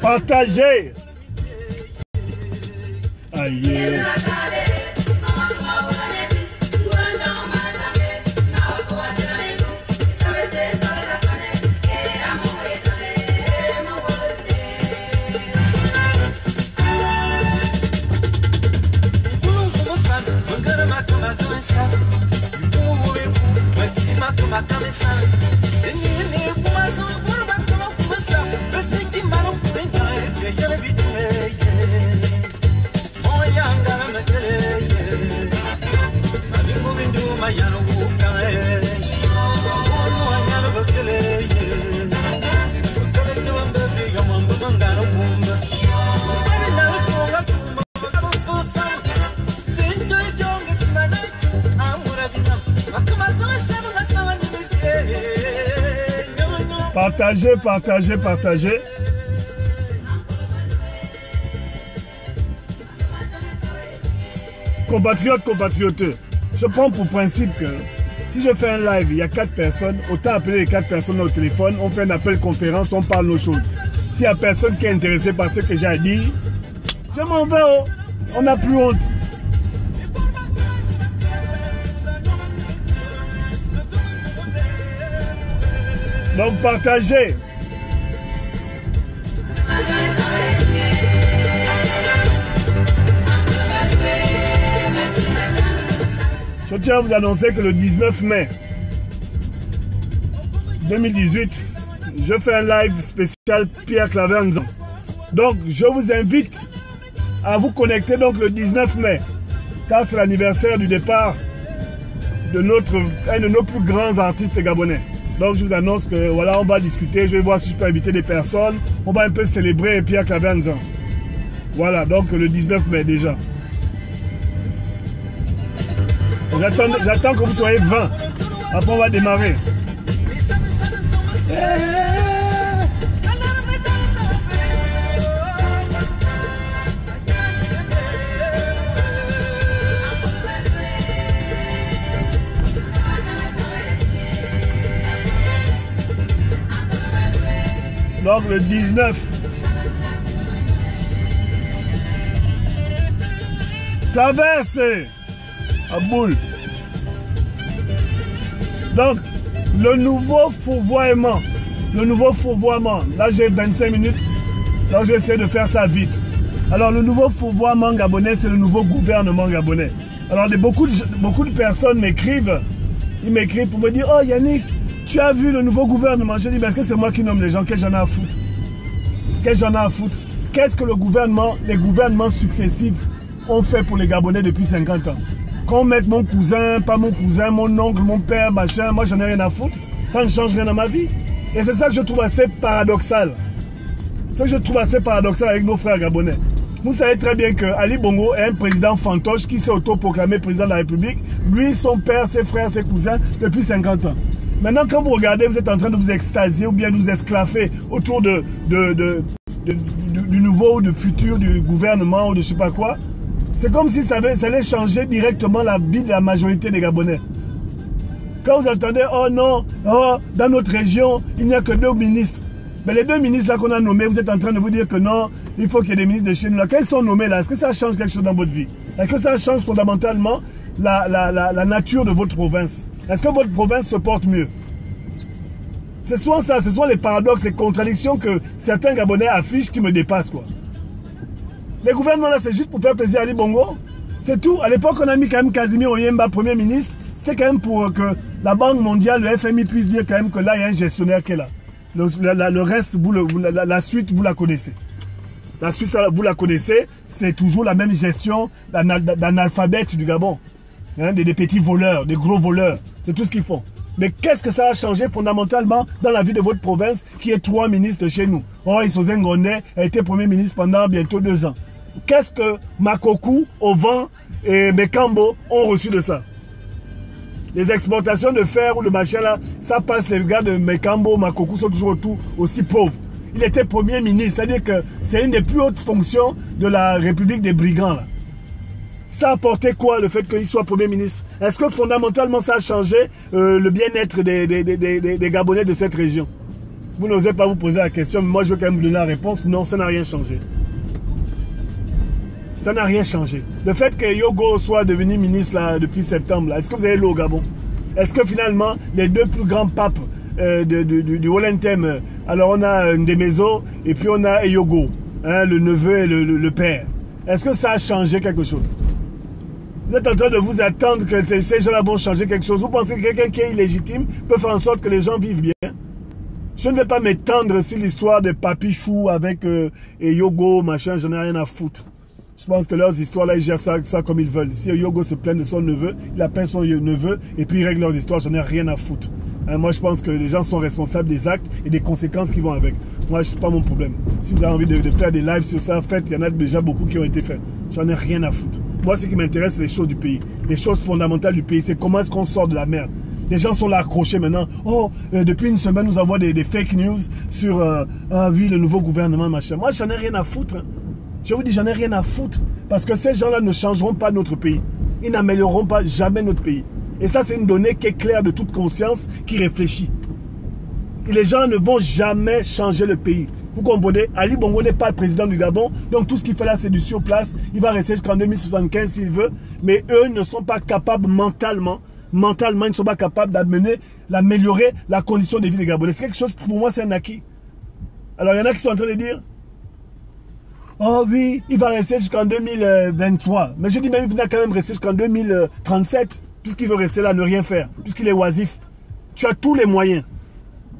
Partagez. Aïe. Partagez, partagez, partagez. Compatriotes, compatrioteux, je prends pour principe que si je fais un live, il y a 4 personnes, autant appeler les 4 personnes au téléphone, on fait un appel conférence, on parle nos choses. S'il n'y a personne qui est intéressé par ce que j'ai à dire, je m'en vais, oh. On n'a plus honte. Donc partagez. Je tiens à vous annoncer que le 19 mai 2018, je fais un live spécial Pierre Claver Nzan. Donc je vous invite à vous connecter donc le 19 mai, car c'est l'anniversaire du départ de un de nos plus grands artistes gabonais. Donc je vous annonce que voilà, on va discuter, je vais voir si je peux inviter des personnes. On va un peu célébrer Pierre Claver Nzan. Voilà, donc le 19 mai déjà. J'attends que vous soyez 20. Après on va démarrer. Donc le 19. Traverse à boule. Donc le nouveau fourvoiement. Là j'ai 25 minutes. Donc je vais essayer de faire ça vite. Alors le nouveau fourvoiement gabonais, c'est le nouveau gouvernement gabonais. Alors beaucoup de personnes m'écrivent. Ils m'écrivent pour me dire, oh Yannick, tu as vu le nouveau gouvernement? Je dis, mais est-ce que c'est moi qui nomme les gens? Qu'est-ce que j'en ai à foutre? Qu'est-ce que j'en ai à foutre? Qu'est-ce que les gouvernements successifs ont fait pour les Gabonais depuis 50 ans? Qu'on mette mon cousin, pas mon cousin, mon oncle, mon père, machin, moi j'en ai rien à foutre. Ça ne change rien dans ma vie. Et c'est ça que je trouve assez paradoxal. C'est ça que je trouve assez paradoxal avec nos frères Gabonais. Vous savez très bien que Ali Bongo est un président fantoche qui s'est autoproclamé président de la République. Lui, son père, ses frères, ses cousins, depuis 50 ans. Maintenant, quand vous regardez, vous êtes en train de vous extasier ou bien de vous esclaffer autour du nouveau ou du futur du gouvernement ou de je sais pas quoi. C'est comme si ça allait changer directement la vie de la majorité des Gabonais. Quand vous entendez, oh non, oh, dans notre région, il n'y a que 2 ministres. Mais les 2 ministres là qu'on a nommés, vous êtes en train de vous dire que non, il faut qu'il y ait des ministres de chez nous là. Quand ils sont nommés là, est-ce que ça change quelque chose dans votre vie? Est-ce que ça change fondamentalement la nature de votre province? Est-ce que votre province se porte mieux? C'est souvent ça, ce sont les paradoxes, les contradictions que certains Gabonais affichent qui me dépassent, quoi. Les gouvernements là, c'est juste pour faire plaisir à Ali Bongo. C'est tout. À l'époque, on a mis quand même Casimir Oyemba, Premier ministre. C'était quand même pour que la Banque mondiale, le FMI puisse dire quand même que là, il y a un gestionnaire qui est là. Le reste, la suite, vous la connaissez. La suite, vous la connaissez. C'est toujours la même gestion d'analphabète du Gabon. Hein, des petits voleurs, des gros voleurs. C'est tout ce qu'ils font. Mais qu'est-ce que ça a changé fondamentalement dans la vie de votre province qui est 3 ministres chez nous? Oh, Issoze Ngone a été Premier ministre pendant bientôt 2 ans. Qu'est-ce que Makokou, Ovan et Mekambo ont reçu de ça? Les exportations de fer ou de machin là, ça passe, les gars de Mekambo, Makokou sont toujours aussi pauvres. Il était Premier ministre, c'est-à-dire que c'est une des plus hautes fonctions de la République des brigands là. Ça a apporté quoi le fait qu'il soit Premier ministre? Est-ce que fondamentalement ça a changé le bien-être des Gabonais de cette région? Vous n'osez pas vous poser la question, mais moi je veux quand même vous donner la réponse. Non, ça n'a rien changé. Ça n'a rien changé. Le fait que Yogo soit devenu ministre là, depuis septembre, est-ce que vous avez l'eau au Gabon? Est-ce que finalement, les deux plus grands papes du Wollentem, alors on a Ndemezo et puis on a Yogo, hein, le neveu et le père. Est-ce que ça a changé quelque chose? Vous êtes en train de vous attendre que ces gens-là vont changer quelque chose. Vous pensez que quelqu'un qui est illégitime peut faire en sorte que les gens vivent bien? Je ne vais pas m'étendre sur l'histoire de Papichou avec Yogo, machin, j'en ai rien à foutre. Je pense que leurs histoires, là, ils gèrent ça comme ils veulent. Si Yogo se plaint de son neveu, il appelle son neveu et puis il règle leurs histoires, j'en ai rien à foutre. Hein, moi, je pense que les gens sont responsables des actes et des conséquences qui vont avec. Moi, ce n'est pas mon problème. Si vous avez envie de faire des lives sur ça, faites, il y en a déjà beaucoup qui ont été faits. J'en ai rien à foutre. Moi, ce qui m'intéresse, c'est les choses du pays. Les choses fondamentales du pays, c'est comment est-ce qu'on sort de la merde. Les gens sont là accrochés maintenant. Oh, depuis une semaine, nous envoient des fake news sur ah oui, le nouveau gouvernement, machin. Moi, j'en ai rien à foutre. Hein. Je vous dis, j'en ai rien à foutre. Parce que ces gens-là ne changeront pas notre pays. Ils n'amélioreront pas jamais notre pays. Et ça, c'est une donnée qui est claire de toute conscience, qui réfléchit. Et les gens ne vont jamais changer le pays. Vous comprenez? Ali Bongo n'est pas le président du Gabon. Donc tout ce qu'il fait là, c'est du surplace. Il va rester jusqu'en 2075 s'il veut. Mais eux ne sont pas capables mentalement, ils ne sont pas capables d'améliorer la condition de vie des Gabonais. C'est quelque chose qui, pour moi, c'est un acquis. Alors, il y en a qui sont en train de dire, oh oui, il va rester jusqu'en 2023. Mais je dis même, il va quand même rester jusqu'en 2037, puisqu'il veut rester là, ne rien faire, puisqu'il est oisif. Tu as tous les moyens.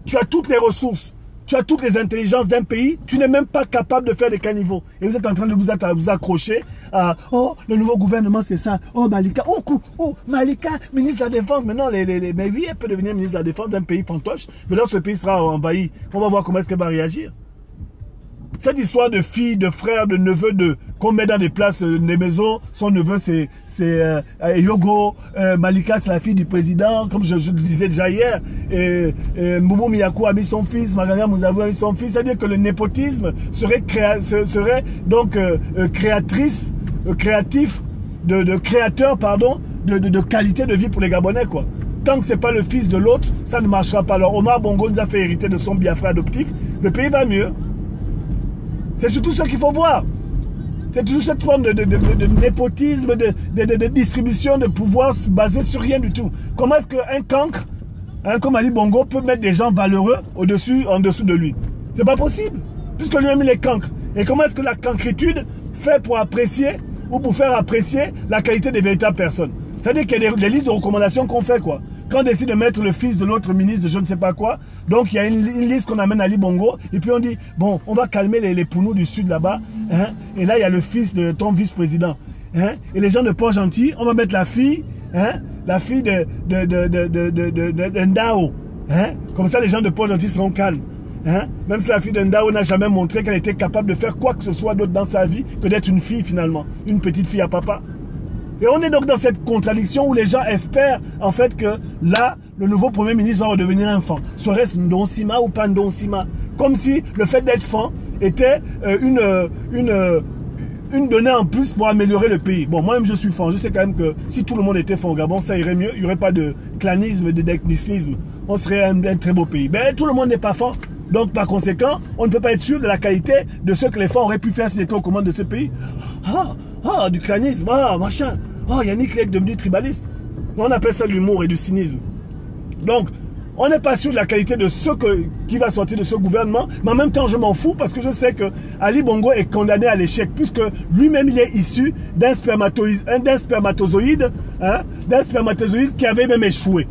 Tu as toutes les ressources. Tu as toutes les intelligences d'un pays, tu n'es même pas capable de faire des caniveaux. Et vous êtes en train de vous accrocher à « Oh, le nouveau gouvernement, c'est ça. Oh, Malika. Oh, Malika, ministre de la Défense. » Maintenant, mais oui, elle peut devenir ministre de la Défense d'un pays fantoche. Mais lorsque le pays sera envahi, on va voir comment est-ce qu'elle va réagir. Cette histoire de fille, de frère, de neveu, qu'on met dans des places des maisons, son neveu c'est Yogo, Malika c'est la fille du président, comme je le disais déjà hier, et Moumou Miyakou a mis son fils, Magana Mouzabou a mis son fils, c'est-à-dire que le népotisme serait donc créatif, de créateur, pardon, de qualité de vie pour les Gabonais, quoi. Tant que ce n'est pas le fils de l'autre, ça ne marchera pas. Alors Omar Bongo nous a fait hériter de son Biafra adoptif, le pays va mieux. C'est surtout ce qu'il faut voir. C'est toujours cette forme de népotisme, de distribution de pouvoir basée sur rien du tout. Comment est-ce qu'un cancre, hein, comme Ali Bongo, peut mettre des gens valeureux en dessous de lui? C'est pas possible, puisque lui-même il est cancre. Et comment est-ce que la cancrétude fait pour apprécier ou pour faire apprécier la qualité des véritables personnes? C'est-à-dire qu'il y a des listes de recommandations qu'on fait, quoi. Quand on décide de mettre le fils de l'autre ministre de je ne sais pas quoi, donc il y a une liste qu'on amène à Ali Bongo, et puis on dit, bon, on va calmer les Pounous du sud là-bas, hein, et là il y a le fils de ton vice-président, hein, et les gens de Port Gentil, on va mettre la fille, hein, la fille de Ndao, hein, comme ça les gens de Port Gentil seront calmes. Hein? Même si la fille de Ndao n'a jamais montré qu'elle était capable de faire quoi que ce soit d'autre dans sa vie que d'être une fille finalement, une petite fille à papa. Et on est donc dans cette contradiction où les gens espèrent en fait que là, le nouveau Premier ministre va redevenir un fan. Serait-ce Ndonsima ou pas Ndonsima? Comme si le fait d'être fan était une donnée en plus pour améliorer le pays. Bon, moi-même je suis fan. Je sais quand même que si tout le monde était fan au Gabon, ça irait mieux. Il n'y aurait pas de clanisme, d'ethnicisme. On serait un très beau pays. Mais tout le monde n'est pas fan. Donc par conséquent, on ne peut pas être sûr de la qualité de ce que les fans auraient pu faire s'ils étaient aux commandes de ce pays. Du clanisme, machin. Yannick est devenu tribaliste. On appelle ça l'humour et du cynisme. Donc, on n'est pas sûr de la qualité de ce qui va sortir de ce gouvernement, mais en même temps, je m'en fous parce que je sais que Ali Bongo est condamné à l'échec, puisque lui-même, il est issu d'un spermatozoïde qui avait même échoué.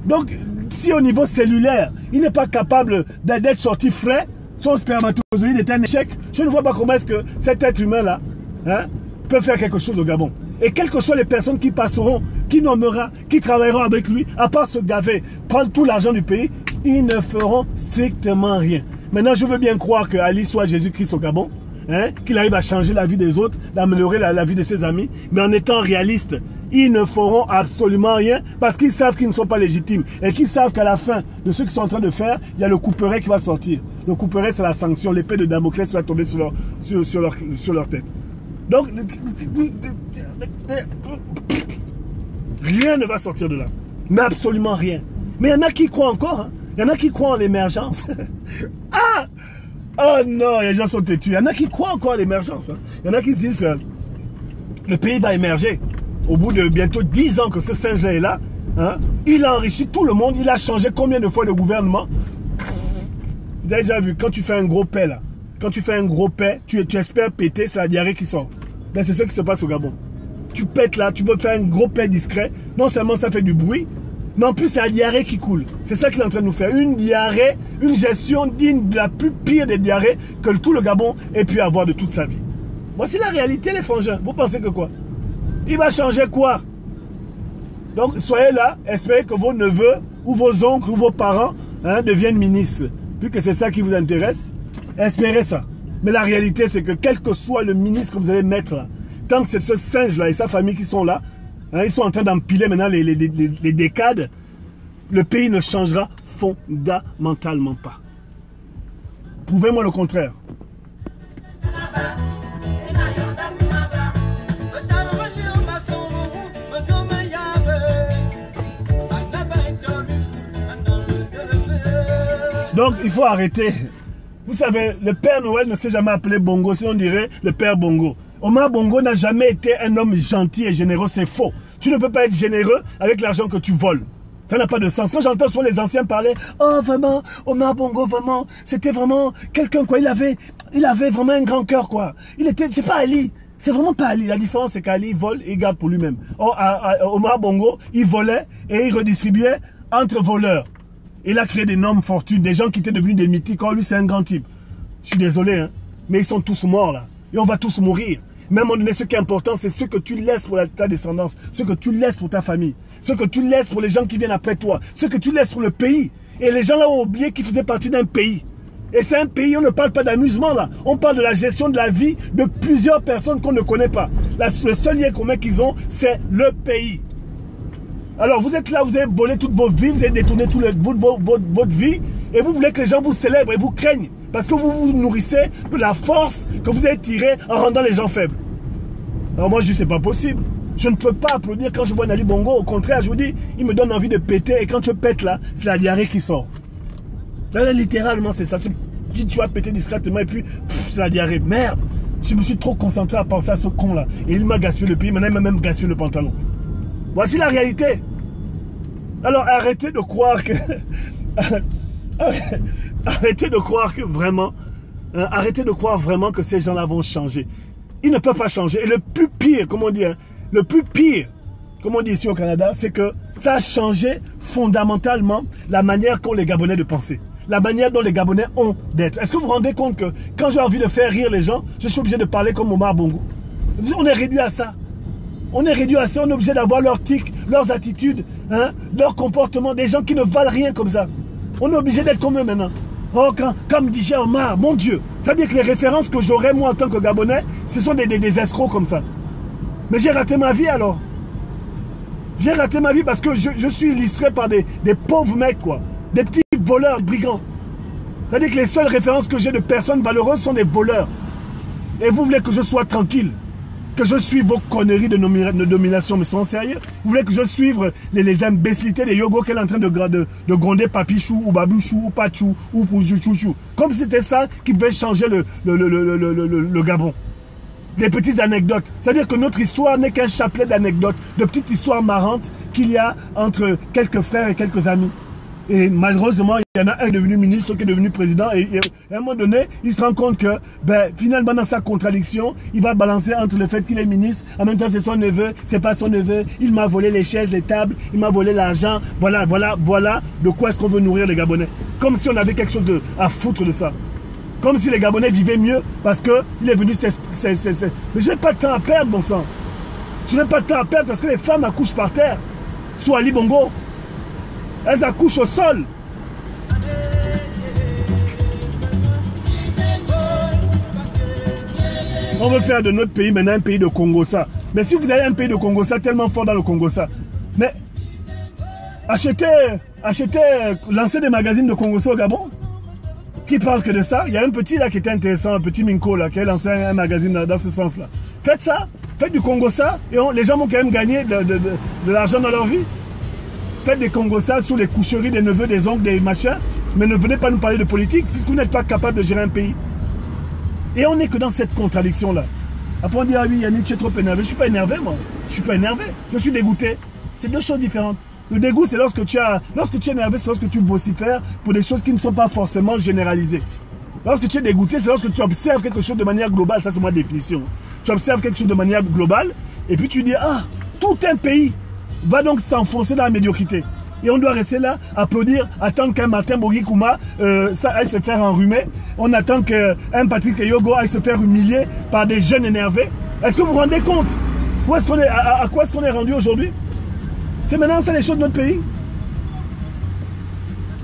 Donc, si au niveau cellulaire, il n'est pas capable d'être sorti frais, son spermatozoïde est un échec, je ne vois pas comment est-ce que cet être humain-là peut faire quelque chose au Gabon. Et quelles que soient les personnes qui passeront, qui nommera, qui travailleront avec lui, à part se gaver, prendre tout l'argent du pays, ils ne feront strictement rien. Maintenant, je veux bien croire que Ali soit Jésus-Christ au Gabon, qu'il arrive à changer la vie des autres, d'améliorer la vie de ses amis, mais en étant réaliste, ils ne feront absolument rien parce qu'ils savent qu'ils ne sont pas légitimes et qu'ils savent qu'à la fin de ce qu'ils sont en train de faire, il y a le couperet qui va sortir. Le couperet, c'est la sanction, l'épée de Damoclès va tomber sur leur tête. Donc, rien ne va sortir de là. Mais absolument rien. Mais il y en a qui croient encore. Il y en a qui croient en l'émergence. Ah! Oh non, les gens sont têtus. Il y en a qui croient encore à l'émergence. Hein. Il y en a qui se disent le pays va émerger. Au bout de bientôt 10 ans que ce singe-là est là, hein, il a enrichi tout le monde. Il a changé combien de fois de gouvernement? Déjà vu, quand tu fais un gros paix là, quand tu fais un gros paix, tu espères péter, c'est la diarrhée qui sort. Ben, c'est ce qui se passe au Gabon. Tu pètes là, tu veux faire un gros paix discret. Non seulement ça fait du bruit, mais en plus c'est la diarrhée qui coule. C'est ça qu'il est en train de nous faire. Une diarrhée, une gestion digne de la plus pire des diarrhées que tout le Gabon ait pu avoir de toute sa vie. Voici la réalité, les frangins. Vous pensez que quoi? Il va changer quoi? Donc soyez là, espérez que vos neveux ou vos oncles ou vos parents deviennent ministres. Vu que c'est ça qui vous intéresse, espérez ça. Mais la réalité, c'est que quel que soit le ministre que vous allez mettre là, tant que c'est ce singe-là et sa famille qui sont là, ils sont en train d'empiler maintenant les décades, le pays ne changera fondamentalement pas. Prouvez-moi le contraire. Donc, il faut arrêter. Vous savez, le Père Noël ne s'est jamais appelé Bongo, si on dirait le Père Bongo. Omar Bongo n'a jamais été un homme gentil et généreux, c'est faux. Tu ne peux pas être généreux avec l'argent que tu voles. Ça n'a pas de sens. Quand j'entends souvent les anciens parler, oh vraiment, Omar Bongo, vraiment, c'était vraiment quelqu'un, quoi. Il avait vraiment un grand cœur, quoi. C'est pas Ali. C'est vraiment pas Ali. La différence, c'est qu'Ali vole et garde pour lui-même. Omar Bongo, il volait et il redistribuait entre voleurs. Il a créé d'énormes fortunes, des gens qui étaient devenus des mythiques. Oh, lui, c'est un grand type. Je suis désolé, hein, mais ils sont tous morts, là. Et on va tous mourir. Mais à un moment donné, ce qui est important, c'est ce que tu laisses pour ta descendance, ce que tu laisses pour ta famille, ce que tu laisses pour les gens qui viennent après toi, ce que tu laisses pour le pays. Et les gens là ont oublié qu'ils faisaient partie d'un pays. Et c'est un pays, on ne parle pas d'amusement, là. On parle de la gestion de la vie de plusieurs personnes qu'on ne connaît pas. Le seul lien commun qu'ils ont, c'est le pays. Alors vous êtes là, vous avez volé toute votre vie, vous avez détourné toute votre vie et vous voulez que les gens vous célèbrent et vous craignent parce que vous vous nourrissez de la force que vous avez tirée en rendant les gens faibles. Alors moi je dis c'est pas possible. Je ne peux pas applaudir quand je vois Nali Bongo. Au contraire, je vous dis, il me donne envie de péter et quand je pète là, c'est la diarrhée qui sort. Là littéralement c'est ça. Tu vas péter discrètement et puis c'est la diarrhée. Merde, je me suis trop concentré à penser à ce con là et il m'a gaspillé le pays, maintenant il m'a même gaspillé le pantalon. Voici la réalité. Alors arrêtez de croire que arrêtez de croire que vraiment arrêtez de croire vraiment que ces gens-là vont changer. Ils ne peuvent pas changer. Et le plus pire, comme on dit, le plus pire, comme on dit ici au Canada, c'est que ça a changé fondamentalement la manière qu'ont les Gabonais de penser. La manière dont les Gabonais ont d'être. Est-ce que vous vous rendez compte que quand j'ai envie de faire rire les gens, je suis obligé de parler comme Omar Bongo? On est réduit à ça. On est réduit à ça, on est obligé d'avoir leurs tics, leurs attitudes, leurs comportements, des gens qui ne valent rien comme ça. On est obligé d'être comme eux maintenant. Oh, comme DJ Omar, mon Dieu. C'est-à-dire que les références que j'aurais moi en tant que Gabonais, ce sont des escrocs comme ça. Mais j'ai raté ma vie alors. J'ai raté ma vie parce que je suis illustré par des pauvres mecs, quoi. Des petits voleurs, brigands. C'est-à-dire que les seules références que j'ai de personnes valeureuses sont des voleurs. Et vous voulez que je sois tranquille? Que je suive vos conneries de domination, mais soyons sérieux. Vous voulez que je suive les imbécilités des yogos qu'elle est en train de gronder Papichou ou Babouchou ou Pachou ou Poujouchouchou. Comme si c'était ça qui pouvait changer le Gabon. Des petites anecdotes. C'est-à-dire que notre histoire n'est qu'un chapelet d'anecdotes, de petites histoires marrantes qu'il y a entre quelques frères et quelques amis. Et malheureusement, il y en a un devenu ministre qui est devenu président et à un moment donné, il se rend compte que finalement dans sa contradiction, il va balancer entre le fait qu'il est ministre, en même temps c'est son neveu, c'est pas son neveu, il m'a volé les chaises, les tables, il m'a volé l'argent, voilà de quoi est-ce qu'on veut nourrir les Gabonais. Comme si on avait quelque chose à foutre de ça. Comme si les Gabonais vivaient mieux parce qu'il est venu... Mais je n'ai pas de temps à perdre, bon sang. Je n'ai pas de temps à perdre parce que les femmes accouchent par terre. Soit Ali Bongo. Elles accouchent au sol. On veut faire de notre pays maintenant un pays de Congo-ça. Mais si vous avez un pays de Congo-ça tellement fort dans le Congo-ça, mais lancez des magazines de Congo-ça au Gabon qui parlent que de ça. Il y a un petit là qui était intéressant, un petit Minko là, qui a lancé un magazine dans ce sens-là. Faites ça, faites du Congo-ça et les gens vont quand même gagner de l'argent dans leur vie. faites des congossas sur les coucheries des neveux, des oncles, des machins, mais ne venez pas nous parler de politique, puisque vous n'êtes pas capable de gérer un pays. Et on n'est que dans cette contradiction-là. Après on dit, ah oui Yannick, tu es trop énervé. Je ne suis pas énervé moi, je ne suis pas énervé, je suis dégoûté. C'est deux choses différentes. Le dégoût, c'est lorsque tu es énervé, c'est lorsque tu vocifères pour des choses qui ne sont pas forcément généralisées. Lorsque tu es dégoûté, c'est lorsque tu observes quelque chose de manière globale. Ça, c'est ma définition. Tu observes quelque chose de manière globale et puis tu dis, ah, tout un pays va donc s'enfoncer dans la médiocrité. Et on doit rester là, applaudir, attendre qu'un Martin Bogi Kouma ça aille se faire enrhumer. On attend qu'un Patrick Yogo aille se faire humilier par des jeunes énervés. Est-ce que vous vous rendez compte? Où est-ce qu'on est, à quoi est-ce qu'on est rendu aujourd'hui? C'est maintenant ça les choses de notre pays.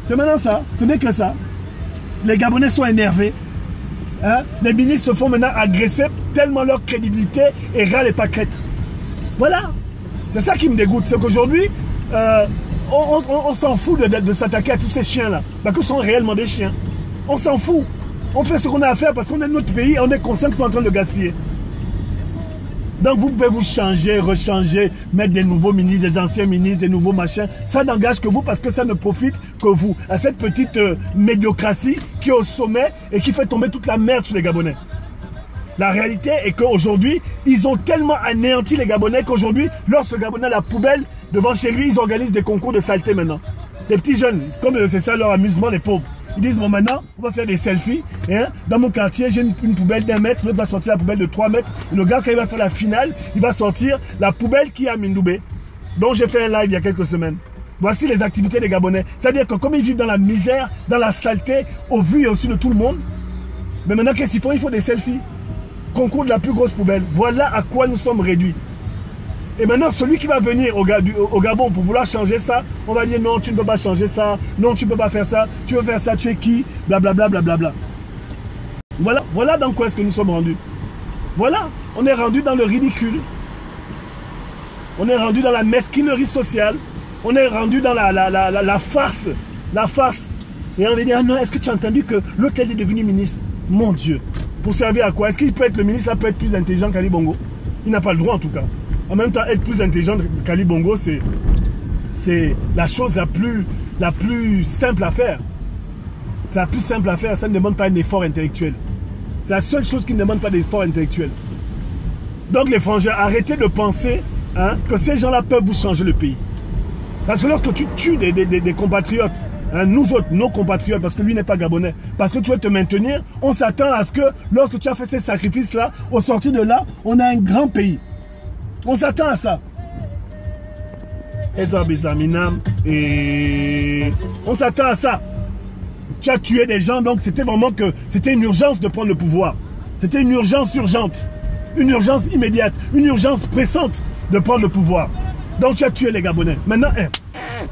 C'est maintenant ça. Ce n'est que ça. Les Gabonais sont énervés. Hein? Les ministres se font maintenant agresser tellement leur crédibilité est ras les pâquerettes. Voilà. C'est ça qui me dégoûte. C'est qu'aujourd'hui, on s'en fout de s'attaquer à tous ces chiens-là. Parce que ce sont réellement des chiens. On s'en fout. On fait ce qu'on a à faire parce qu'on est notre pays et on est conscient qu'ils sont en train de le gaspiller. Donc vous pouvez vous changer, rechanger, mettre des nouveaux ministres, des anciens ministres, des nouveaux machins. Ça n'engage que vous parce que ça ne profite que vous. À cette petite médiocratie qui est au sommet et qui fait tomber toute la merde sur les Gabonais. La réalité est qu'aujourd'hui, ils ont tellement anéanti les Gabonais qu'aujourd'hui, lorsque le Gabonais a la poubelle devant chez lui, ils organisent des concours de saleté maintenant. Les petits jeunes, comme c'est ça leur amusement, les pauvres. Ils disent, bon maintenant, on va faire des selfies. Hein? Dans mon quartier, j'ai une poubelle d'1 mètre, l'autre va sortir la poubelle de 3 mètres. Et le gars, quand il va faire la finale, il va sortir la poubelle qui est à Mindoubé. Donc j'ai fait un live il y a quelques semaines. Voici les activités des Gabonais. C'est-à-dire que comme ils vivent dans la misère, dans la saleté, au vu et au su de tout le monde, mais maintenant qu'est-ce qu'ils font? Il faut des selfies. Concours de la plus grosse poubelle. Voilà à quoi nous sommes réduits. Et maintenant, celui qui va venir au Gabon pour vouloir changer ça, on va dire non, tu ne peux pas changer ça, non, tu ne peux pas faire ça, tu veux faire ça, tu es qui, blablabla, blablabla. Voilà dans quoi est-ce que nous sommes rendus. Voilà, on est rendu dans le ridicule. On est rendu dans la mesquinerie sociale. On est rendu dans la farce. La farce. Et on va dire, ah non, est-ce que tu as entendu que l'autre est devenu ministre? Mon Dieu. Pour servir à quoi? Est-ce qu'il peut être le ministre, ça peut être plus intelligent qu'Ali Bongo? Il n'a pas le droit en tout cas. En même temps, être plus intelligent qu'Ali Bongo, c'est la chose la plus simple à faire. C'est la plus simple à faire, ça ne demande pas un effort intellectuel. C'est la seule chose qui ne demande pas d'effort intellectuel. Donc les frangins, arrêtez de penser que ces gens-là peuvent vous changer le pays. Parce que lorsque tu tues des compatriotes, nous autres, nos compatriotes, parce que lui n'est pas gabonais, parce que tu veux te maintenir, on s'attend à ce que lorsque tu as fait ces sacrifices-là, au sortir de là, on a un grand pays. On s'attend à ça. Et on s'attend à ça. Tu as tué des gens, donc c'était vraiment que c'était une urgence de prendre le pouvoir. C'était une urgence urgente, une urgence immédiate, une urgence pressante de prendre le pouvoir. Donc tu as tué les Gabonais. Maintenant,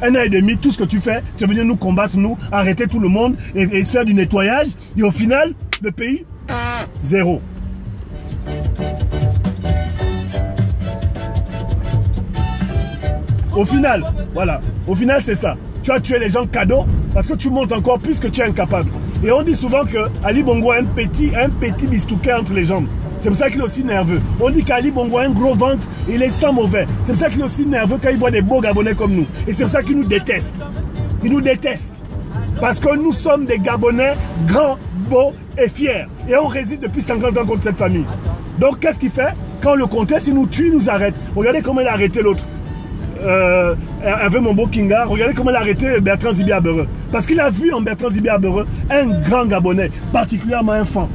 1 an et demi, tout ce que tu fais, c'est venir nous combattre, nous, arrêter tout le monde et faire du nettoyage. Et au final, le pays, zéro. Au final, voilà. Au final, c'est ça. Tu as tué les gens cadeau parce que tu montres encore plus que tu es incapable. Et on dit souvent que Ali Bongo a un petit bistouquet entre les jambes. C'est pour ça qu'il est aussi nerveux. On dit qu'Ali Bongo a un gros ventre et il est sans mauvais. C'est pour ça qu'il est aussi nerveux quand il voit des beaux Gabonais comme nous. Et c'est pour ça qu'il nous déteste. Il nous déteste. Parce que nous sommes des Gabonais grands, beaux et fiers. Et on résiste depuis 50 ans contre cette famille. Donc qu'est-ce qu'il fait? Quand on le conteste, il nous tue, il nous arrête. Regardez comment il a arrêté l'autre. Avec mon beau Kinga, regardez comment il a arrêté Bertrand Zibi Abereux. Parce qu'il a vu en Bertrand Zibi Abereux un grand Gabonais, particulièrement un fan,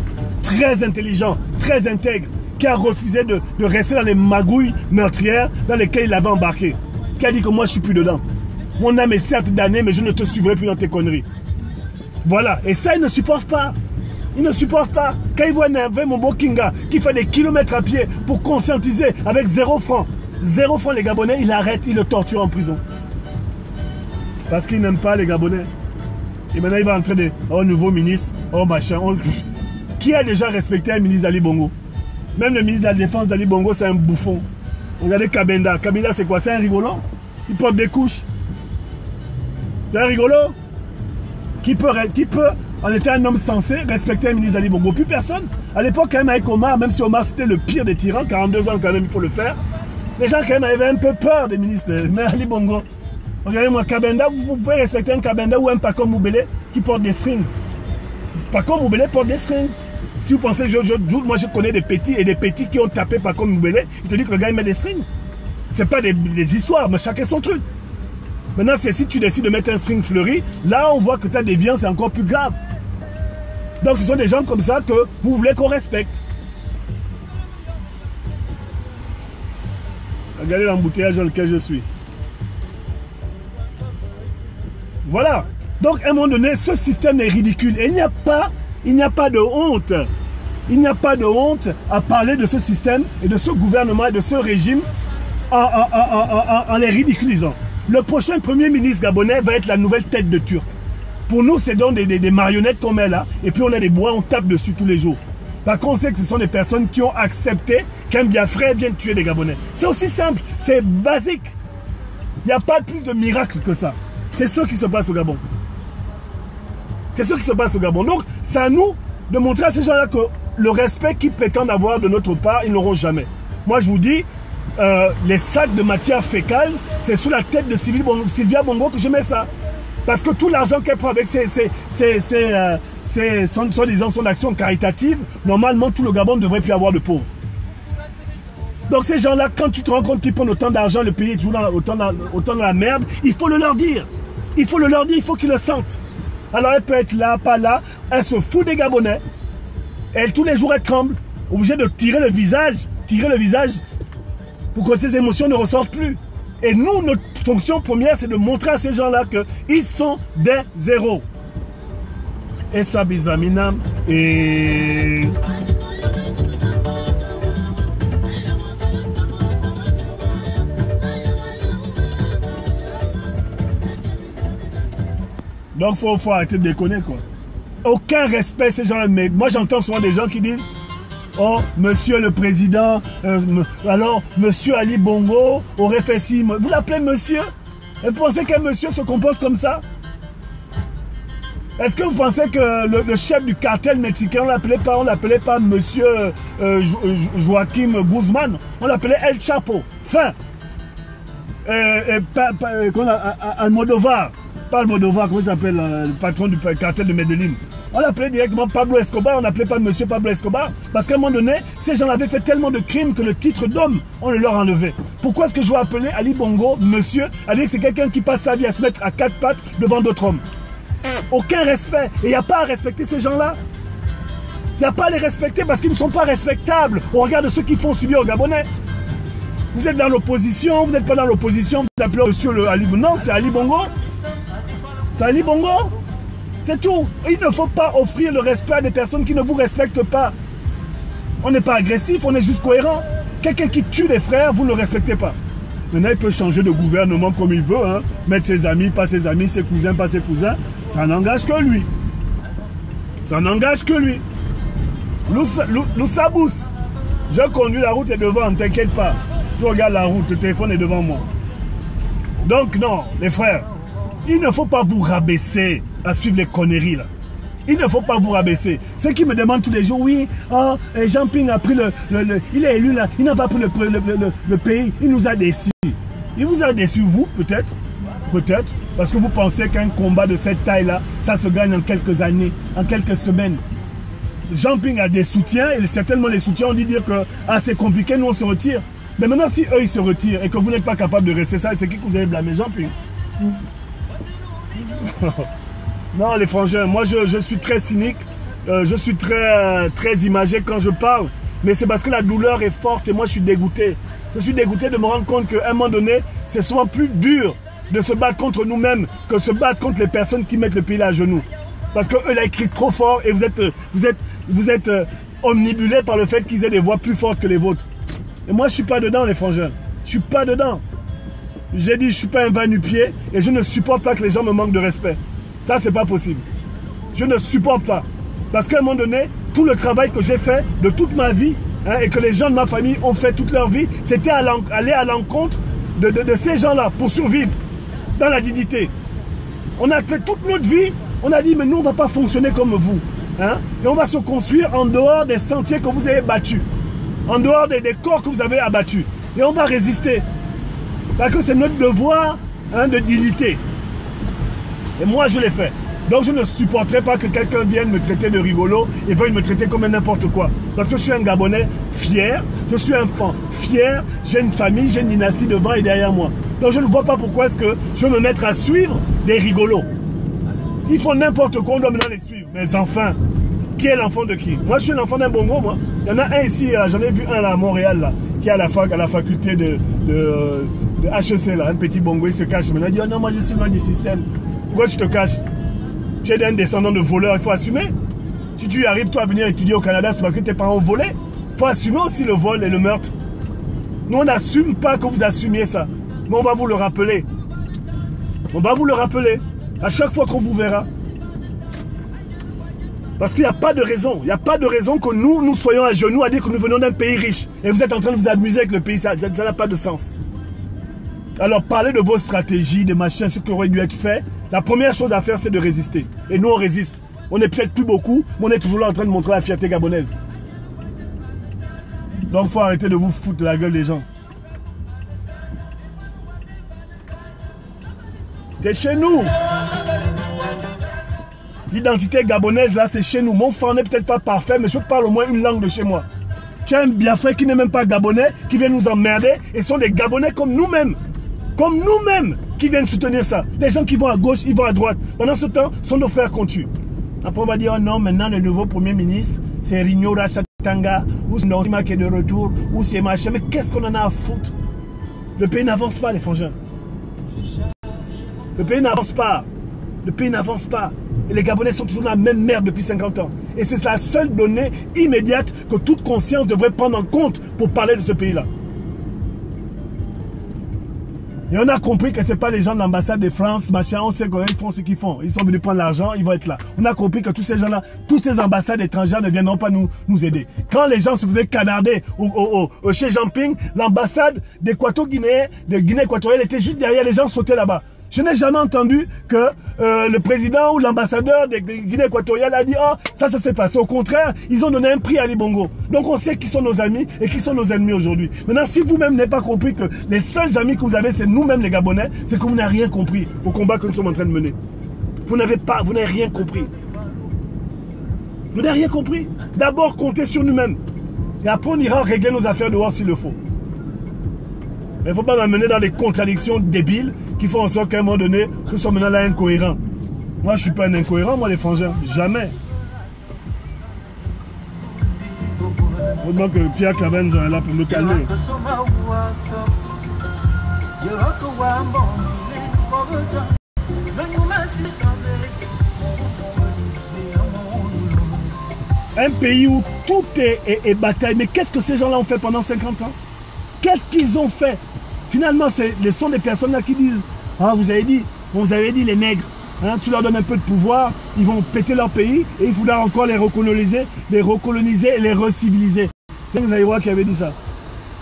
très intelligent, très intègre, qui a refusé de rester dans les magouilles meurtrières dans lesquelles il avait embarqué. Qui a dit que moi je suis plus dedans. Mon âme est certes damnée, mais je ne te suivrai plus dans tes conneries. Voilà, et ça il ne supporte pas. Il ne supporte pas. Quand il voit énerver mon beau Kinga qui fait des kilomètres à pied pour conscientiser avec 0 francs. 0 francs les Gabonais, il arrête, il le torture en prison. Parce qu'il n'aime pas les Gabonais. Et maintenant il va entrer de oh nouveau ministre, oh machin. Qui a déjà respecté un ministre d'Ali Bongo? Même le ministre de la Défense d'Ali Bongo, c'est un bouffon. Regardez Kabenda. Kabenda c'est quoi? C'est un rigolo? Il porte des couches. C'est un rigolo? Qui peut, en étant un homme sensé, respecter un ministre d'Ali Bongo? Plus personne. À l'époque, quand même avec Omar, même si Omar c'était le pire des tyrans, 42 ans quand même, il faut le faire. Les gens quand même avaient un peu peur des ministres, mais Ali Bongo, Regardez-moi, Kabenda, vous pouvez respecter un Kabenda ou un Paco Moubele qui porte des strings. Paco Moubele porte des strings. Si vous pensez, moi je connais des petits et des petits qui ont tapé Paco Moubele, ils te disent que le gars il met des strings. C'est pas des histoires, mais chacun son truc. Maintenant, c'est si tu décides de mettre un string fleuri, là on voit que ta déviance est encore plus grave. Donc ce sont des gens comme ça que vous voulez qu'on respecte. Regardez l'embouteillage dans lequel je suis. Voilà. Donc, à un moment donné, ce système est ridicule. Et il n'y a pas de honte. Il n'y a pas de honte à parler de ce système et de ce gouvernement et de ce régime en les ridiculisant. Le prochain premier ministre gabonais va être la nouvelle tête de Turc. Pour nous, c'est donc des marionnettes qu'on met là. Et puis, on a des bois, on tape dessus tous les jours. Par contre, on sait que ce sont des personnes qui ont accepté qu'un Biafrais vienne tuer des Gabonais. C'est aussi simple, c'est basique. Il n'y a pas plus de miracle que ça. C'est ce qui se passe au Gabon. C'est ce qui se passe au Gabon. Donc, c'est à nous de montrer à ces gens-là que le respect qu'ils prétendent avoir de notre part, ils n'auront jamais. Moi, je vous dis, les sacs de matière fécale, c'est sous la tête de Sylvia Bongo que je mets ça. Parce que tout l'argent qu'elle prend avec soi-disant son action caritative, normalement, tout le Gabon ne devrait plus avoir de pauvres. Donc ces gens-là, quand tu te rends compte qu'ils prennent autant d'argent, le pays est toujours autant dans la merde, il faut le leur dire. Il faut le leur dire, il faut qu'ils le sentent. Alors elle peut être là, pas là, elle se fout des Gabonais. Elle, tous les jours, elle tremble, obligée de tirer le visage pour que ces émotions ne ressortent plus. Et nous, notre fonction première, c'est de montrer à ces gens-là qu'ils sont des zéros. Et ça, bisaminam, et... Donc, il faut arrêter de déconner, quoi. Aucun respect, ces gens-là. Mais moi, j'entends souvent des gens qui disent « Oh, monsieur le président, alors, monsieur Ali Bongo aurait fait ci. » Vous l'appelez monsieur? Et vous pensez qu'un monsieur se comporte comme ça? Est-ce que vous pensez que le chef du cartel mexicain, on l'appelait pas monsieur Joaquim Guzman? On l'appelait El Chapo. Fin. Almodovar. Pas Almodovar, comment il s'appelle, le patron du cartel de Medellín. On l'appelait directement Pablo Escobar, on n'appelait pas monsieur Pablo Escobar. Parce qu'à un moment donné, ces gens avaient fait tellement de crimes que le titre d'homme, on le leur enlevait. Pourquoi est-ce que je dois appeler Ali Bongo monsieur? À dire que c'est quelqu'un qui passe sa vie à se mettre à quatre pattes devant d'autres hommes. Aucun respect. Et il n'y a pas à respecter ces gens-là. Il n'y a pas à les respecter parce qu'ils ne sont pas respectables au regard de ce qu'ils font subir aux Gabonais. Vous êtes dans l'opposition, vous n'êtes pas dans l'opposition, vous appelez monsieur le Ali Bongo. Non, c'est Ali Bongo. C'est Ali Bongo. C'est tout. Il ne faut pas offrir le respect à des personnes qui ne vous respectent pas. On n'est pas agressif, on est juste cohérent. Quelqu'un qui tue des frères, vous ne le respectez pas. Maintenant, il peut changer de gouvernement comme il veut, hein. Mettre ses amis, pas ses amis, ses cousins, pas ses cousins. Ça n'engage que lui. Ça n'engage que lui. Loussabous. Je conduis la route et devant, ne t'inquiète pas. Tu regardes la route, le téléphone est devant moi. Donc non, les frères, il ne faut pas vous rabaisser à suivre les conneries là. Il ne faut pas vous rabaisser. Ceux qui me demandent tous les jours, oui, oh, Jean Ping a pris il est élu là, il n'a pas pris le pays, il nous a déçus. Il vous a déçu, vous, peut-être. Peut-être, parce que vous pensez qu'un combat de cette taille-là, ça se gagne en quelques années, en quelques semaines. Jean Ping a des soutiens, et certainement les soutiens ont dit dire que c'est compliqué, nous on se retire. Mais maintenant, si eux ils se retirent et que vous n'êtes pas capable de rester ça, c'est qui que vous allez blâmer? Jean Ping? Non, les frangins, moi je suis très cynique, je suis très imagé quand je parle, mais c'est parce que la douleur est forte et moi je suis dégoûté. Je suis dégoûté de me rendre compte qu'à un moment donné, c'est souvent plus dur de se battre contre nous-mêmes que de se battre contre les personnes qui mettent le pays là à genoux. Parce qu'eux l'ont écrit trop fort et vous êtes omnibulés par le fait qu'ils aient des voix plus fortes que les vôtres. Et moi je suis pas dedans, les frangins, je suis pas dedans. J'ai dit je suis pas un va-nu-pied et je ne supporte pas que les gens me manquent de respect. Ça, c'est pas possible. Je ne supporte pas. Parce qu'à un moment donné, tout le travail que j'ai fait de toute ma vie, hein, et que les gens de ma famille ont fait toute leur vie, c'était aller à l'encontre de ces gens-là pour survivre dans la dignité. On a fait toute notre vie, on a dit, mais nous, on ne va pas fonctionner comme vous. Hein, et on va se construire en dehors des sentiers que vous avez battus. En dehors des corps que vous avez abattus. Et on va résister. Parce que c'est notre devoir hein, de dignité. Et moi, je l'ai fait. Donc, je ne supporterai pas que quelqu'un vienne me traiter de rigolo et veuille me traiter comme n'importe quoi. Parce que je suis un Gabonais fier, je suis un enfant fier, j'ai une famille, j'ai une dynastie devant et derrière moi. Donc, je ne vois pas pourquoi est-ce que je vais me mettre à suivre des rigolos. Ils font n'importe quoi, on doit maintenant les suivre. Mais enfin, qui est l'enfant de qui? Moi, je suis l'enfant d'un bongo, moi. Il y en a un ici, j'en ai vu un là à Montréal, là, qui est à la faculté de HEC, là, un petit bongo, il se cache. Maintenant, il dit, oh non, moi, je suis loin du système. Pourquoi tu te caches? Tu es un descendant de voleur, il faut assumer. Si tu arrives, toi, à venir étudier au Canada, c'est parce que tes parents ont volé. Il faut assumer aussi le vol et le meurtre. Nous, on n'assume pas que vous assumiez ça. Mais on va vous le rappeler. On va vous le rappeler. À chaque fois qu'on vous verra. Parce qu'il n'y a pas de raison. Il n'y a pas de raison que nous soyons à genoux à dire que nous venons d'un pays riche. Et vous êtes en train de vous amuser avec le pays. Ça n'a pas de sens. Alors, parlez de vos stratégies, de machins, ce qui aurait dû être fait. La première chose à faire, c'est de résister. Et nous, on résiste. On n'est peut-être plus beaucoup, mais on est toujours là en train de montrer la fierté gabonaise. Donc, il faut arrêter de vous foutre de la gueule des gens. C'est chez nous. L'identité gabonaise, là, c'est chez nous. Mon frère n'est peut-être pas parfait, mais je parle au moins une langue de chez moi. Tu as un Biafrais qui n'est même pas gabonais, qui vient nous emmerder, et sont des Gabonais comme nous-mêmes. Comme nous-mêmes qui viennent soutenir ça. Les gens qui vont à gauche, ils vont à droite. Pendant ce temps, sont nos frères qu'on tue. Après, on va dire, oh non, maintenant, le nouveau Premier ministre, c'est Rigno Rachatanga, ou c'est Nonsima qui est de retour, ou c'est machin. Mais qu'est-ce qu'on en a à foutre? Le pays n'avance pas, les frangins. Le pays n'avance pas. Le pays n'avance pas. Et les Gabonais sont toujours dans la même merde depuis 50 ans. Et c'est la seule donnée immédiate que toute conscience devrait prendre en compte pour parler de ce pays-là. Et on a compris que ce n'est pas les gens de l'ambassade de France, machin, on sait qu'ils font ce qu'ils font. Ils sont venus prendre l'argent, ils vont être là. On a compris que tous ces gens-là, toutes ces ambassades étrangères ne viendront pas nous aider. Quand les gens se faisaient canarder chez Jean-Ping, l'ambassade d'Équateur-Guinée, de Guinée équatoriale était juste derrière, les gens sautaient là-bas. Je n'ai jamais entendu que le président ou l'ambassadeur de Guinée équatoriale a dit « Oh, ça s'est passé ». Au contraire, ils ont donné un prix à Ali Bongo. Donc on sait qui sont nos amis et qui sont nos ennemis aujourd'hui. Maintenant, si vous-même n'avez pas compris que les seuls amis que vous avez, c'est nous-mêmes les Gabonais, c'est que vous n'avez rien compris au combat que nous sommes en train de mener. Vous n'avez rien compris. Vous n'avez rien compris. D'abord, comptez sur nous-mêmes. Et après, on ira régler nos affaires dehors s'il le faut. Mais il ne faut pas m'amener dans des contradictions débiles qui font en sorte qu'à un moment donné, nous sommes maintenant là incohérents. Moi, je ne suis pas un incohérent, moi, les frangins. Jamais. Heureusement que Pierre Clavenz est là pour me calmer. Un pays où tout est bataille. Mais qu'est-ce que ces gens-là ont fait pendant 50 ans? Qu'est-ce qu'ils ont fait? Finalement, ce sont des personnes là qui disent « Ah, vous avez dit les nègres, hein, tu leur donnes un peu de pouvoir, ils vont péter leur pays et il faudra encore les recoloniser et les reciviliser. » C'est un Zaïrois qui avait dit ça.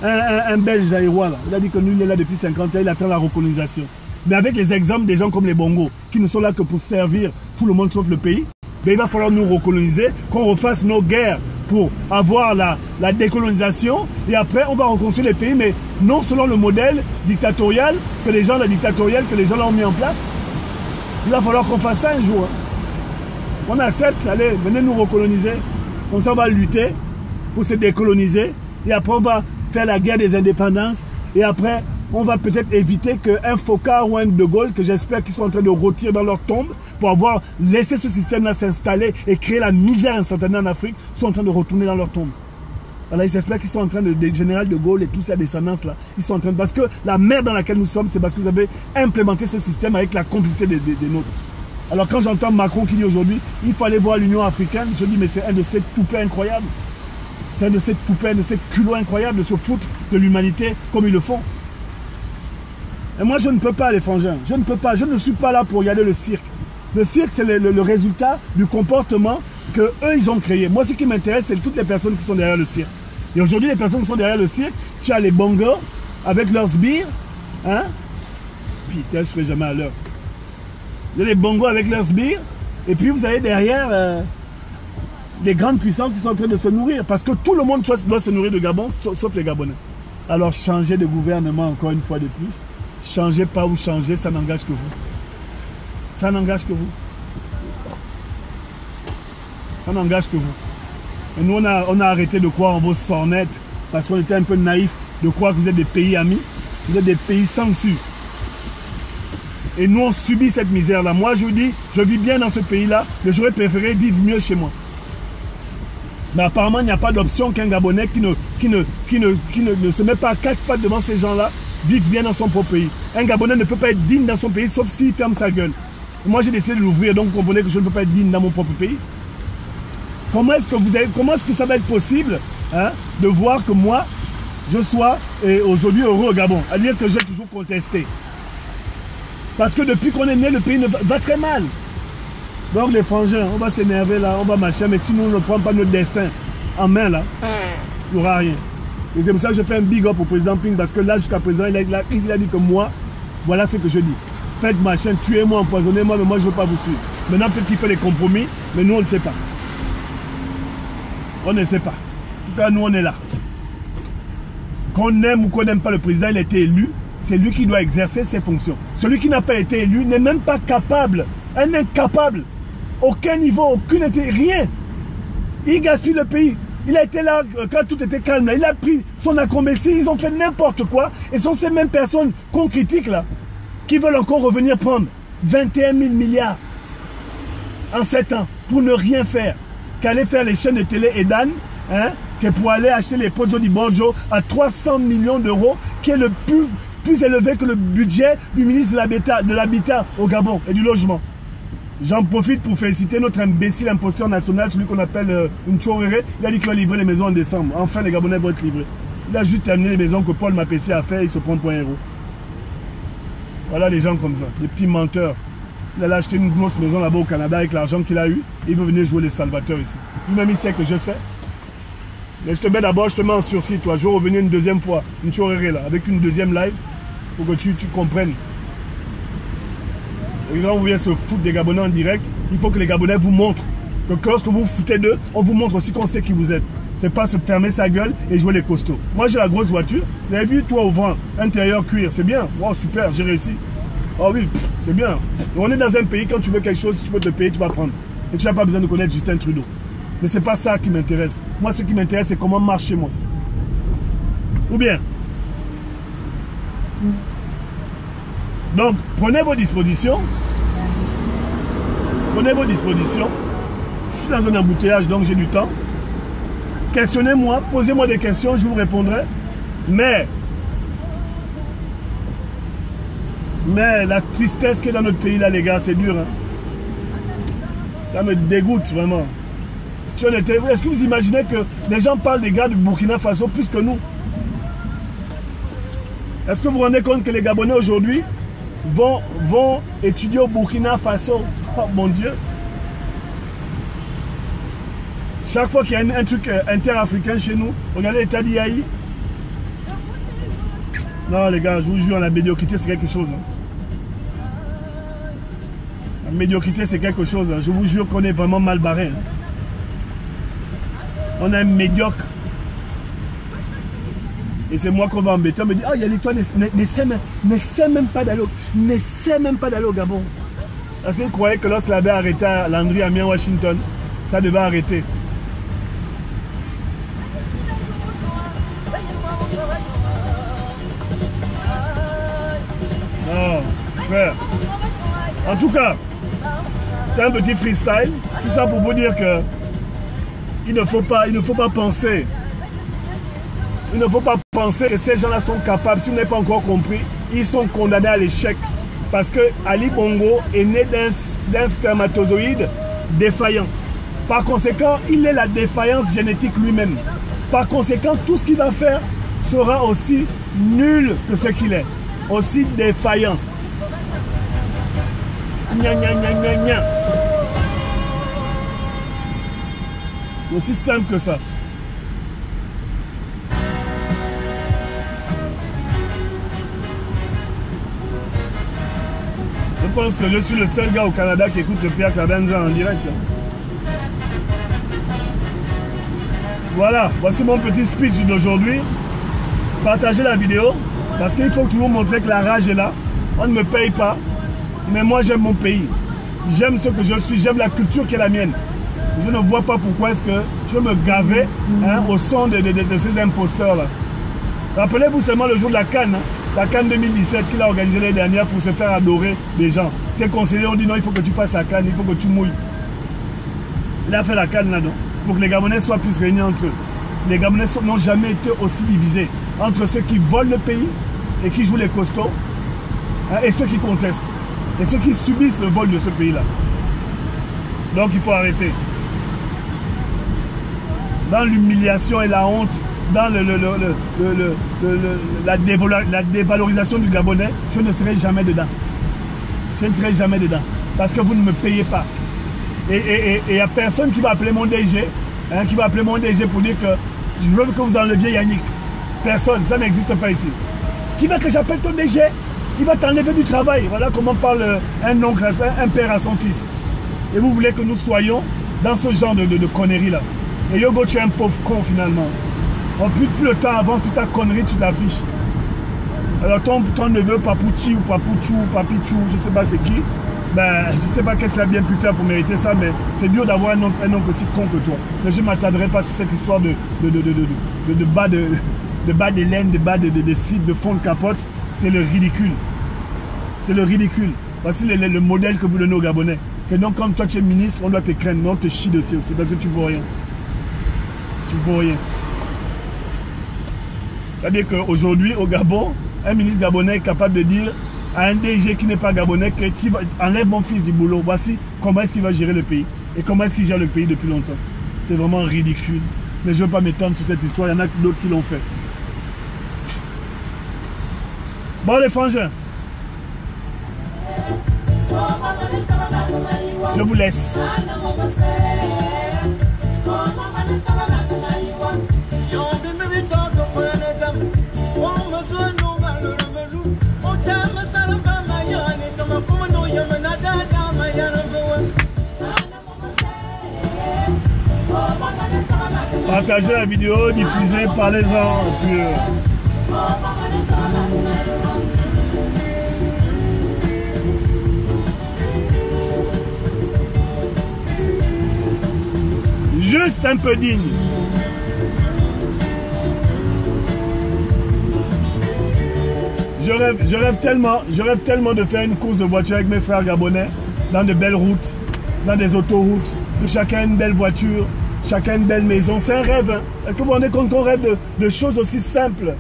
Un Belge Zaïrois, là. Il a dit que nous, il est là depuis 50 ans, il attend la recolonisation. Mais avec les exemples des gens comme les Bongos, qui ne sont là que pour servir tout le monde sauf le pays, ben, il va falloir nous recoloniser, qu'on refasse nos guerres pour avoir la décolonisation et après on va reconstruire les pays, mais non selon le modèle dictatorial que les gens ont mis en place. Il va falloir qu'on fasse ça un jour. On accepte, allez, venez nous recoloniser. Comme ça on va lutter pour se décoloniser et après on va faire la guerre des indépendances et après on va peut-être éviter qu'un Foccart ou un De Gaulle, que j'espère qu'ils sont en train de rôtir dans leur tombe, pour avoir laissé ce système-là s'installer et créer la misère instantanée en Afrique, sont en train de retourner dans leur tombe. Alors ils espèrent qu'ils sont en train de, des généraux de Gaulle et toute sa descendance-là, ils sont en train de... Parce que la merde dans laquelle nous sommes, c'est parce que vous avez implémenté ce système avec la complicité des nôtres. Alors quand j'entends Macron qui dit aujourd'hui, il faut aller voir l'Union africaine, je dis mais c'est un de ces toupets incroyables. C'est un de ces toupets, de ces culots incroyables de se foutre de l'humanité comme ils le font. Et moi, je ne peux pas, les frangins. Je ne peux pas. Je ne suis pas là pour regarder le cirque. Le cirque, c'est le résultat du comportement qu'eux, ils ont créé. Moi, ce qui m'intéresse, c'est toutes les personnes qui sont derrière le cirque. Et aujourd'hui, les personnes qui sont derrière le cirque, tu as les bongos avec leurs sbires. Hein? Putain, je ne serai jamais à l'heure. Il y a les bongos avec leurs sbires. Et puis, vous avez derrière les grandes puissances qui sont en train de se nourrir. Parce que tout le monde doit se nourrir de Gabon, sauf les Gabonais. Alors, changer de gouvernement encore une fois de plus. changez pas ou changez, ça n'engage que vous. Ça n'engage que vous. Ça n'engage que vous. Et nous, on a arrêté de croire en vos sornettes parce qu'on était un peu naïfs de croire que vous êtes des pays amis, vous êtes des pays sanctueux. Et nous, on subit cette misère-là. Moi, je vous dis, je vis bien dans ce pays-là, mais j'aurais préféré vivre mieux chez moi. Mais apparemment, il n'y a pas d'option qu'un Gabonais qui ne se met pas à quatre pattes devant ces gens-là vive bien dans son propre pays. Un Gabonais ne peut pas être digne dans son pays, sauf s'il ferme sa gueule. Et moi, j'ai décidé de l'ouvrir, donc vous comprenez que je ne peux pas être digne dans mon propre pays. Comment est-ce que ça va être possible, hein, de voir que moi, je sois aujourd'hui heureux au Gabon, à dire que j'ai toujours contesté. Parce que depuis qu'on est né, le pays va très mal. Donc les frangins, on va s'énerver là, on va machin, mais si nous ne prenons pas notre destin en main là, il n'y aura rien. Et c'est pour ça que je fais un big up au président Ping, parce que là jusqu'à présent, il a dit que moi, voilà ce que je dis. Faites machin, tuez-moi, empoisonnez-moi, mais moi je ne veux pas vous suivre. Maintenant peut-être qu'il fait des compromis, mais nous on ne sait pas. On ne sait pas. En tout cas, nous on est là. Qu'on aime ou qu'on n'aime pas le président, il a été élu. C'est lui qui doit exercer ses fonctions. Celui qui n'a pas été élu n'est même pas capable. Un incapable. Aucun niveau, aucune rien. Il gaspille le pays. Il a été là quand tout était calme. Là. Il a pris son acrobatie. Ils ont fait n'importe quoi. Et ce sont ces mêmes personnes qu'on critique là, qui veulent encore revenir prendre 21 000 milliards en 7 ans pour ne rien faire. Qu'aller faire les chaînes de télé Edan, hein, que pour aller acheter les Pozo di Borjo à 300 millions d'euros, qui est le plus élevé que le budget du ministre de l'Habitat au Gabon et du logement. J'en profite pour féliciter notre imbécile imposteur national, celui qu'on appelle Ntchorere. Il a dit qu'il va livrer les maisons en décembre. Enfin, les Gabonais vont être livrés. Il a juste terminé les maisons que Paul Mapessi a fait, il se prend pour un héros. Voilà les gens comme ça, des petits menteurs. Il a acheté une grosse maison là-bas au Canada avec l'argent qu'il a eu. Et il veut venir jouer les salvateurs ici. Lui-même, il sait que je sais. Mais je te mets d'abord, je te mets en sursis, toi. Je vais revenir une deuxième fois, une chorérée là, avec une deuxième live, pour que tu comprennes. Et quand vous venez se foutre des Gabonais en direct, il faut que les Gabonais vous montrent que lorsque vous vous foutez d'eux, on vous montre aussi qu'on sait qui vous êtes. C'est pas se fermer sa gueule et jouer les costauds. Moi, j'ai la grosse voiture. Vous avez vu, toi, au vent, intérieur cuir, c'est bien. Wow, super, j'ai réussi. Oh oui, c'est bien. Et on est dans un pays, quand tu veux quelque chose, si tu peux te payer, tu vas prendre. Et tu n'as pas besoin de connaître Justin Trudeau. Mais ce n'est pas ça qui m'intéresse. Moi, ce qui m'intéresse, c'est comment marche chez moi. Ou bien. Donc, prenez vos dispositions. Prenez vos dispositions. Je suis dans un embouteillage, donc j'ai du temps. Questionnez-moi, posez-moi des questions, je vous répondrai. Mais la tristesse qui est dans notre pays, là, les gars, c'est dur. Hein? Ça me dégoûte, vraiment. Est-ce que vous imaginez que les gens parlent des gars du Burkina Faso plus que nous? Est-ce que vous vous rendez compte que les Gabonais aujourd'hui vont étudier au Burkina Faso? Oh mon Dieu! Chaque fois qu'il y a un truc interafricain chez nous, regardez l'état d'IAI. Non les gars, je vous jure, la médiocrité c'est quelque chose. Hein. La médiocrité c'est quelque chose. Hein. Je vous jure qu'on est vraiment mal barré. Hein. On est un médiocre. Et c'est moi qu'on va embêter. On me dit, ah, Yannick, toi, n'essaie même pas d'aller au Gabon. Parce qu'il croyait que lorsqu'il avait arrêté à Landry Amiens Washington, ça devait arrêter. Non, frère. En tout cas, c'était un petit freestyle. Tout ça pour vous dire que il ne faut pas penser. Il ne faut pas penser que ces gens-là sont capables. Si vous n'avez pas encore compris, ils sont condamnés à l'échec. Parce que Ali Bongo est né d'un spermatozoïde défaillant. Par conséquent, il est la défaillance génétique lui-même. Par conséquent, tout ce qu'il va faire sera aussi nul que ce qu'il est. Aussi défaillant. Gna gna gna gna gna. Aussi simple que ça. Je pense que je suis le seul gars au Canada qui écoute le Pierre Cadenza en direct. Là. Voilà, voici mon petit speech d'aujourd'hui. Partagez la vidéo. Parce qu'il faut toujours montrer que la rage est là. On ne me paye pas. Mais moi, j'aime mon pays. J'aime ce que je suis. J'aime la culture qui est la mienne. Je ne vois pas pourquoi est-ce que je me gavais au son de ces imposteurs-là. Rappelez-vous seulement le jour de la Cannes. La Cannes 2017 qu'il a organisée l'année dernière pour se faire adorer les gens. Ses conseillers ont dit non, il faut que tu fasses la Cannes, il faut que tu mouilles. Il a fait la Cannes là-dedans. Pour que les Gabonais soient plus réunis entre eux. Les Gabonais n'ont jamais été aussi divisés entre ceux qui volent le pays et qui jouent les costauds et ceux qui contestent. Et ceux qui subissent le vol de ce pays-là. Donc il faut arrêter. Dans l'humiliation et la honte, dans la dévalorisation du Gabonais, je ne serai jamais dedans. Je ne serai jamais dedans. Parce que vous ne me payez pas. Et il n'y a personne qui va appeler mon DG, qui va appeler mon DG pour dire que je veux que vous enleviez Yannick. Personne, ça n'existe pas ici. Tu veux que j'appelle ton DG? Il va t'enlever du travail. Voilà comment parle un oncle, un père à son fils. Et vous voulez que nous soyons dans ce genre de conneries-là. Et Yogo, tu es un pauvre con finalement. En plus le temps avance, toute ta connerie, tu l'affiches. Alors ton neveu, Papouchi ou Papouchou ou Papichou, je ne sais pas c'est qui, ben, je ne sais pas qu'est-ce qu'il a bien pu faire pour mériter ça, mais c'est dur d'avoir un oncle aussi con que toi. Mais je ne m'attarderai pas sur cette histoire de bas de laine, de bas de slip, de fond de capote. C'est le ridicule. C'est le ridicule. Voici le modèle que vous donnez aux Gabonais. Que donc, comme toi tu es ministre, on doit te craindre, mais on te chie dessus aussi parce que tu ne vaux rien. Tu ne vaux rien. C'est-à-dire qu'aujourd'hui, au Gabon, un ministre gabonais est capable de dire à un DG qui n'est pas gabonais qui enlève mon fils du boulot. Voici comment est-ce qu'il va gérer le pays. Et comment est-ce qu'il gère le pays depuis longtemps. C'est vraiment ridicule. Mais je ne veux pas m'étendre sur cette histoire. Il y en a d'autres qui l'ont fait. Bon, les frangins. Je vous laisse. Partagez la vidéo, diffusez, parlez-en. Juste un peu digne. Je rêve tellement de faire une course de voiture avec mes frères gabonais dans de belles routes, dans des autoroutes, de chacun une belle voiture, chacun une belle maison. C'est un rêve. Hein? Est-ce que vous vous rendez compte qu'on rêve de choses aussi simples?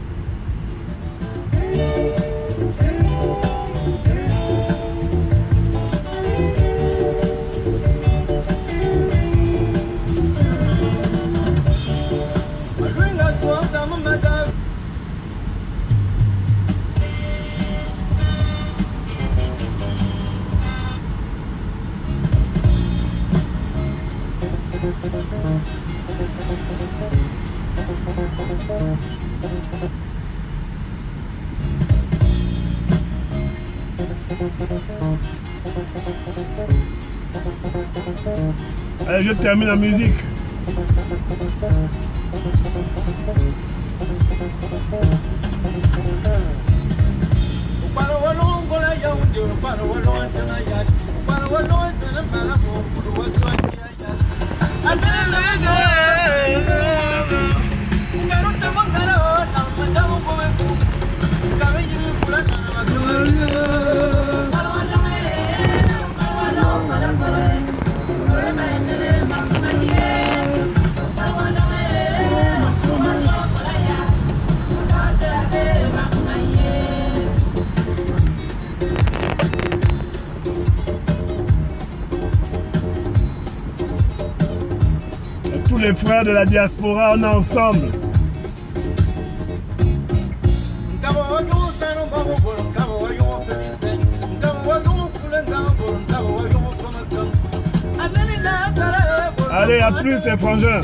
Allez, je termine la musique. Tous les frères de la diaspora, on est ensemble. Allez, à plus les frangins.